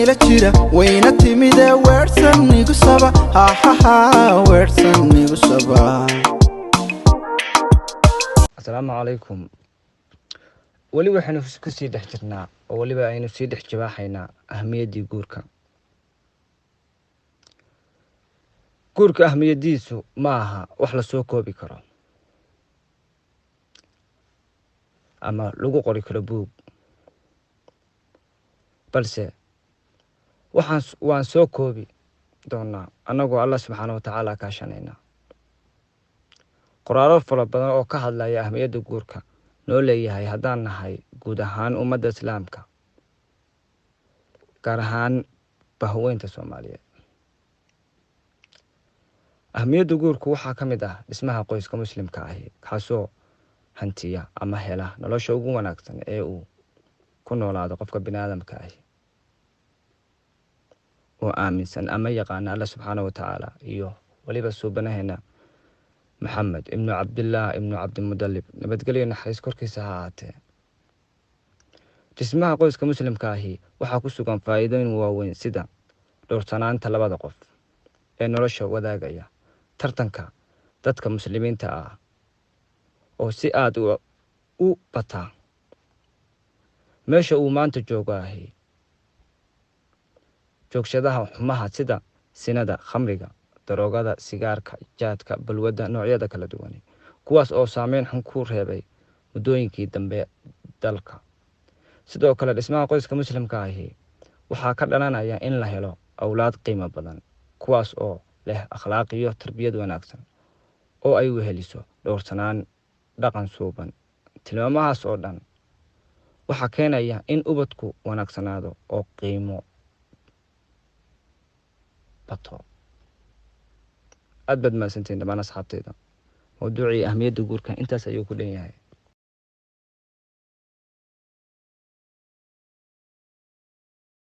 ila jira wayna timide weersan igu saba ha ha ha weersan igu saba. Assalaamu calaykum. wali waxaanu ku sii dhex jirnaa oo waliba aynu sii dhex jabaaxaynaa ahmiyadii guurka. guurka ahmiyadiisu ma aha wax la soo koobi karo ama lagu qori karo buug, balse waan soo koobi doonaa annagoo Allah subxaanahu wa tacaala kaashanayna. qoraalo fara badan oo ka hadlaya ahmiyadda guurka noo leeyahay haddaan nahay guud ahaan ummadda islaamka, gaar ahaan bahweynta Soomaaliyeed. ahmiyadda guurku waxaa ka mid ah dhismaha qoyska muslimka ah, kaasoo hantiya ama hela nolosha ugu wanaagsan ee uu ku noolaado qofka bini'aadamka ah oo aaminsan ama yaqaan Allah subxaanahu wa tacaala iyo waliba suubanaheena محمد ابن عبد الله ابن عبد المطلب nabadgelyo naxariis korkiisa ha ahaatee. dhismaha qoyska muslimka ahi waxaa ku sugan faa'iidooyin waaweyn sida dhowrsanaanta labada qof ee nolosha wadaagaya, tartanka dadka muslimiinta ah oo si aad u bata meesha uu maanta joogo ahi, joogshadaha xumaha sida sinada, khamriga, daroogada, sigaarka, jaadka, balwadda noocyada kala duwan, kuwaas oo saameyn xun ku reebay muddooyinkii dambe dalka. sidoo kale dhismaha qoyska muslimka ahi waxaa ka dhalanaya in la helo awlaad qiimo badan, kuwaas oo leh akhlaaq iyo tarbiyad wanaagsan oo ay weheliso dhowrsanaan, dhaqan suuban. tilmaamahaas oo dhan waxaa keenaya in ubadku wanaagsanaado oo qiimo bato. aad baad mahadsantihiin dhammaan asxaabtayda. mawduucii ahmiyadda guurka intaas ayuu ku dhan yahay.